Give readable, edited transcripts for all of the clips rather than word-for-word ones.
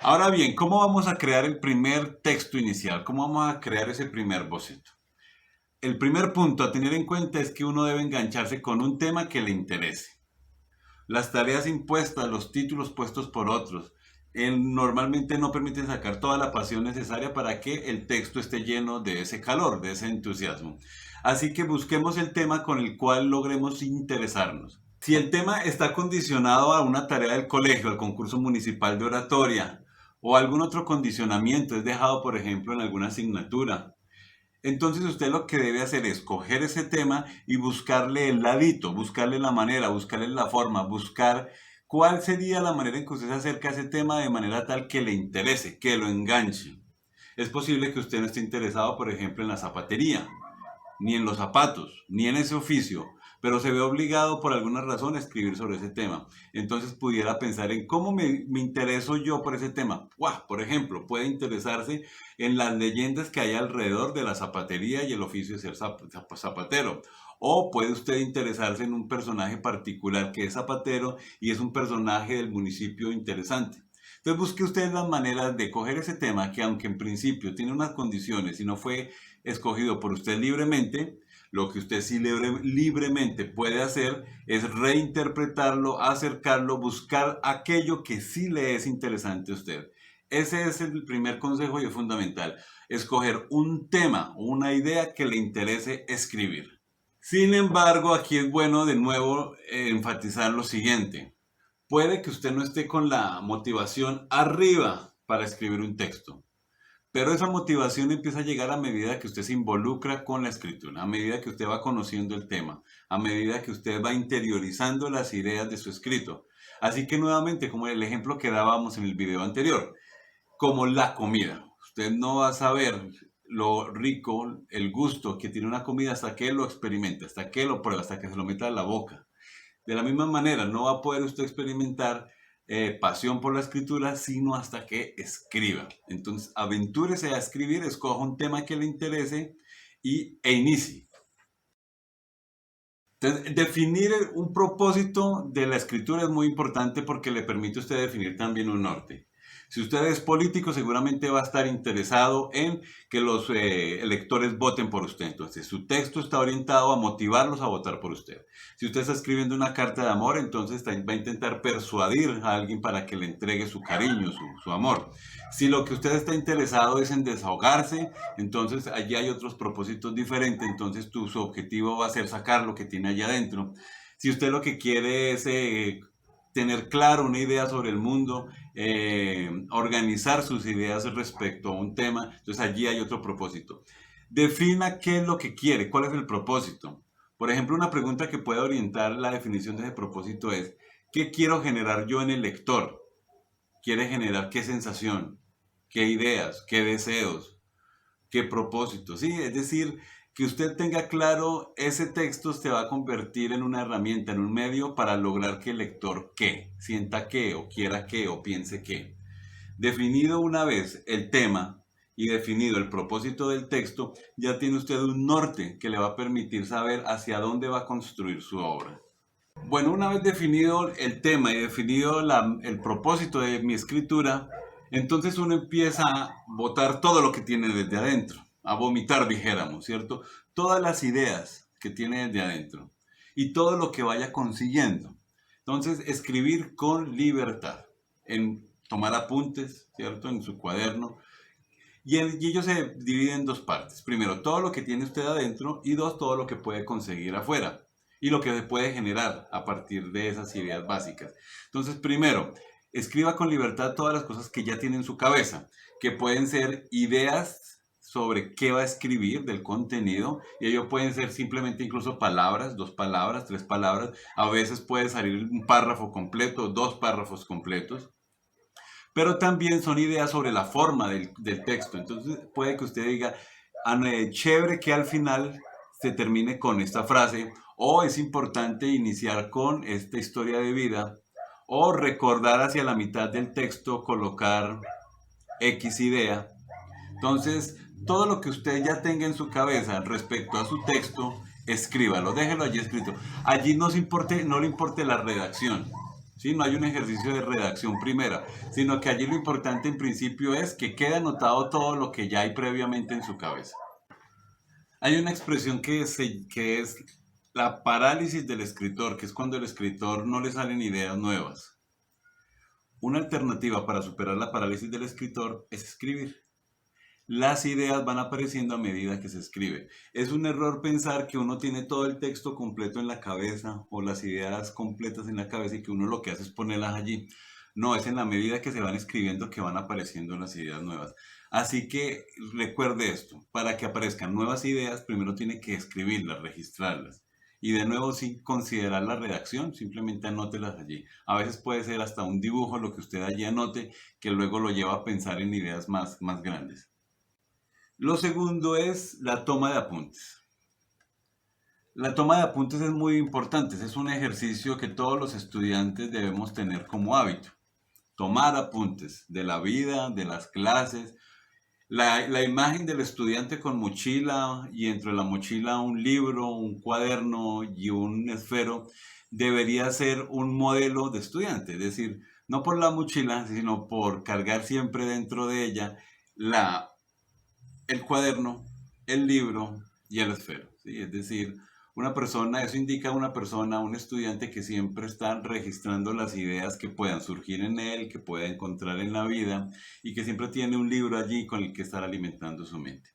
Ahora bien, ¿cómo vamos a crear el primer texto inicial? ¿Cómo vamos a crear ese primer boceto? El primer punto a tener en cuenta es que uno debe engancharse con un tema que le interese. Las tareas impuestas, los títulos puestos por otros, normalmente no permiten sacar toda la pasión necesaria para que el texto esté lleno de ese calor, de ese entusiasmo. Así que busquemos el tema con el cual logremos interesarnos. Si el tema está condicionado a una tarea del colegio, al concurso municipal de oratoria o algún otro condicionamiento es dejado, por ejemplo, en alguna asignatura, entonces usted lo que debe hacer es coger ese tema y buscarle el ladito, buscarle la manera, buscarle la forma, buscar cuál sería la manera en que usted se acerca a ese tema de manera tal que le interese, que lo enganche. Es posible que usted no esté interesado, por ejemplo, en la zapatería, ni en los zapatos, ni en ese oficio, pero se ve obligado por alguna razón a escribir sobre ese tema. Entonces pudiera pensar en cómo me intereso yo por ese tema. ¡Guau! Por ejemplo, puede interesarse en las leyendas que hay alrededor de la zapatería y el oficio de ser zapatero. O puede usted interesarse en un personaje particular que es zapatero y es un personaje del municipio interesante. Entonces busque usted las maneras de coger ese tema que aunque en principio tiene unas condiciones y no fue escogido por usted libremente, lo que usted sí libremente puede hacer es reinterpretarlo, acercarlo, buscar aquello que sí le es interesante a usted. Ese es el primer consejo y es fundamental. Escoger un tema o una idea que le interese escribir. Sin embargo, aquí es bueno de nuevo enfatizar lo siguiente. Puede que usted no esté con la motivación arriba para escribir un texto. Pero esa motivación empieza a llegar a medida que usted se involucra con la escritura, a medida que usted va conociendo el tema, a medida que usted va interiorizando las ideas de su escrito. Así que nuevamente, como el ejemplo que dábamos en el video anterior, como la comida. Usted no va a saber lo rico, el gusto que tiene una comida hasta que lo experimente, hasta que lo prueba, hasta que se lo meta a la boca. De la misma manera, no va a poder usted experimentar pasión por la escritura, sino hasta que escriba. Entonces, aventúrese a escribir, escoja un tema que le interese e inicie. Entonces, definir un propósito de la escritura es muy importante porque le permite a usted definir también un norte. Si usted es político, seguramente va a estar interesado en que los electores voten por usted. Entonces, su texto está orientado a motivarlos a votar por usted. Si usted está escribiendo una carta de amor, entonces va a intentar persuadir a alguien para que le entregue su cariño, su amor. Si lo que usted está interesado es en desahogarse, entonces allí hay otros propósitos diferentes. Entonces, su objetivo va a ser sacar lo que tiene allá adentro. Si usted lo que quiere es tener claro una idea sobre el mundo, organizar sus ideas respecto a un tema, entonces allí hay otro propósito. Defina qué es lo que quiere, cuál es el propósito. Por ejemplo, una pregunta que puede orientar la definición de ese propósito es, ¿qué quiero generar yo en el lector? ¿Quiere generar qué sensación? ¿Qué ideas? ¿Qué deseos? ¿Qué propósitos? Sí, es decir, que usted tenga claro, ese texto se va a convertir en una herramienta, en un medio para lograr que el lector qué, sienta qué, o quiera qué, o piense qué. Definido una vez el tema y definido el propósito del texto, ya tiene usted un norte que le va a permitir saber hacia dónde va a construir su obra. Bueno, una vez definido el tema y definido el propósito de mi escritura, entonces uno empieza a botar todo lo que tiene desde adentro, a vomitar, dijéramos, ¿cierto? Todas las ideas que tiene desde adentro y todo lo que vaya consiguiendo. Entonces, escribir con libertad, en tomar apuntes, ¿cierto? En su cuaderno. Y ello se divide en dos partes. Primero, todo lo que tiene usted adentro y dos, todo lo que puede conseguir afuera y lo que se puede generar a partir de esas ideas básicas. Entonces, primero, escriba con libertad todas las cosas que ya tiene en su cabeza, que pueden ser ideas sobre qué va a escribir del contenido, y ello pueden ser simplemente incluso palabras, dos palabras, tres palabras, a veces puede salir un párrafo completo, dos párrafos completos, pero también son ideas sobre la forma del texto. Entonces puede que usted diga, chévere que al final se termine con esta frase, o es importante iniciar con esta historia de vida, o recordar hacia la mitad del texto, colocar X idea. Entonces, todo lo que usted ya tenga en su cabeza respecto a su texto, escríbalo, déjelo allí escrito. Allí no le importe la redacción. ¿sí? No hay un ejercicio de redacción primera, sino que allí lo importante en principio es que quede anotado todo lo que ya hay previamente en su cabeza. Hay una expresión que es la parálisis del escritor, que es cuando el escritor no le salen ideas nuevas. Una alternativa para superar la parálisis del escritor es escribir. Las ideas van apareciendo a medida que se escribe. Es un error pensar que uno tiene todo el texto completo en la cabeza o las ideas completas en la cabeza y que uno lo que hace es ponerlas allí. No, es en la medida que se van escribiendo que van apareciendo las ideas nuevas. Así que recuerde esto, para que aparezcan nuevas ideas, primero tiene que escribirlas, registrarlas. Y de nuevo, sin considerar la redacción, simplemente anótelas allí. A veces puede ser hasta un dibujo lo que usted allí anote, que luego lo lleva a pensar en ideas más grandes. Lo segundo es la toma de apuntes. La toma de apuntes es muy importante, es un ejercicio que todos los estudiantes debemos tener como hábito. Tomar apuntes de la vida, de las clases. La imagen del estudiante con mochila y dentro de la mochila un libro, un cuaderno y un esfero debería ser un modelo de estudiante, es decir, no por la mochila, sino por cargar siempre dentro de ella la el cuaderno, el libro y el esfero, ¿sí? Es decir, una persona, eso indica a una persona, un estudiante que siempre está registrando las ideas que puedan surgir en él, que pueda encontrar en la vida y que siempre tiene un libro allí con el que estar alimentando su mente.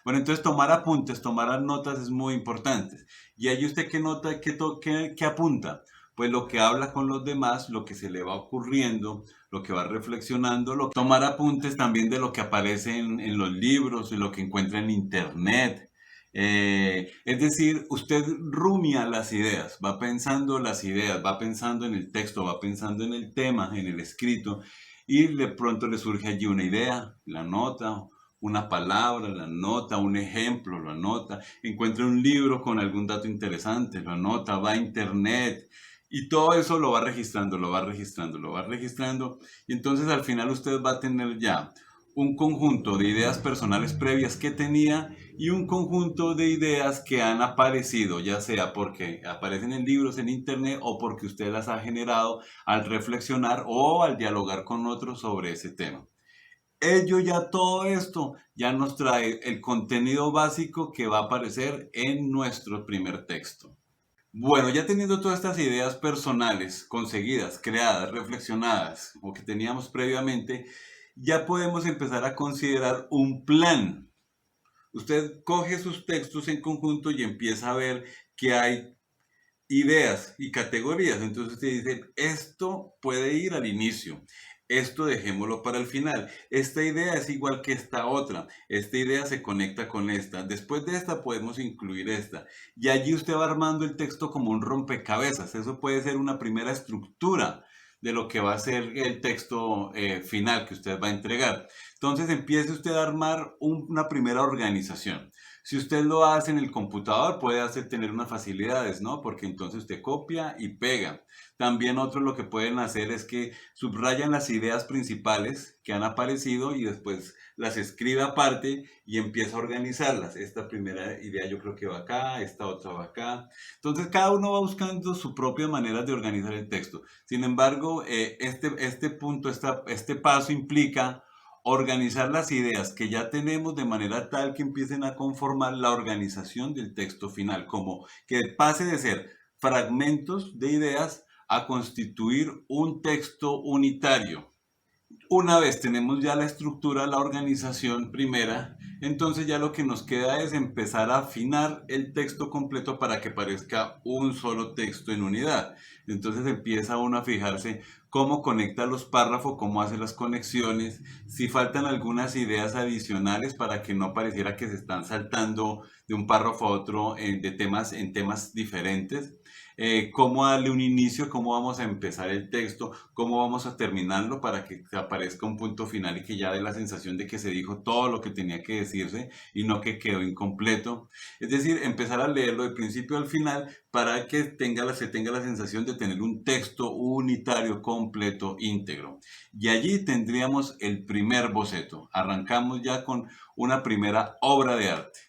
Bueno, entonces tomar apuntes, tomar notas es muy importante. ¿Y allí usted qué nota, qué apunta? Pues lo que habla con los demás, lo que se le va ocurriendo, lo que va reflexionando, tomar apuntes también de lo que aparece en los libros, de lo que encuentra en internet. Es decir, usted rumia las ideas, va pensando las ideas, va pensando en el texto, va pensando en el tema, en el escrito, y de pronto le surge allí una idea, la nota, una palabra, la anota, un ejemplo, lo anota, encuentra un libro con algún dato interesante, lo anota, va a internet y todo eso lo va registrando, lo va registrando, lo va registrando y entonces al final usted va a tener ya un conjunto de ideas personales previas que tenía y un conjunto de ideas que han aparecido, ya sea porque aparecen en libros, en internet o porque usted las ha generado al reflexionar o al dialogar con otros sobre ese tema. Ello ya todo esto ya nos trae el contenido básico que va a aparecer en nuestro primer texto. Bueno, ya teniendo todas estas ideas personales conseguidas, creadas, reflexionadas o que teníamos previamente, ya podemos empezar a considerar un plan. Usted coge sus textos en conjunto y empieza a ver que hay ideas y categorías. Entonces usted dice, esto puede ir al inicio, esto dejémoslo para el final. Esta idea es igual que esta otra, esta idea se conecta con esta. Después de esta podemos incluir esta. Y allí usted va armando el texto como un rompecabezas. Eso puede ser una primera estructura de lo que va a ser el texto final que usted va a entregar. Entonces empiece usted a armar una primera organización. Si usted lo hace en el computador, puede tener unas facilidades, ¿no? Porque entonces usted copia y pega. También otros lo que pueden hacer es que subrayan las ideas principales que han aparecido y después las escribe aparte y empieza a organizarlas. Esta primera idea yo creo que va acá, esta otra va acá. Entonces cada uno va buscando su propia manera de organizar el texto. Sin embargo, este punto, este paso implica organizar las ideas que ya tenemos de manera tal que empiecen a conformar la organización del texto final, como que pase de ser fragmentos de ideas a constituir un texto unitario. Una vez tenemos ya la estructura, la organización primera, entonces ya lo que nos queda es empezar a afinar el texto completo para que parezca un solo texto en unidad. Entonces empieza uno a fijarse cómo conecta los párrafos, cómo hace las conexiones, si faltan algunas ideas adicionales para que no pareciera que se están saltando de un párrafo a otro en temas diferentes. Cómo darle un inicio, cómo vamos a empezar el texto, cómo vamos a terminarlo para que aparezca un punto final y que ya dé la sensación de que se dijo todo lo que tenía que decirse y no que quedó incompleto. Es decir, empezar a leerlo de principio al final para que se tenga la sensación de tener un texto unitario, completo, íntegro. Y allí tendríamos el primer boceto. Arrancamos ya con una primera obra de arte.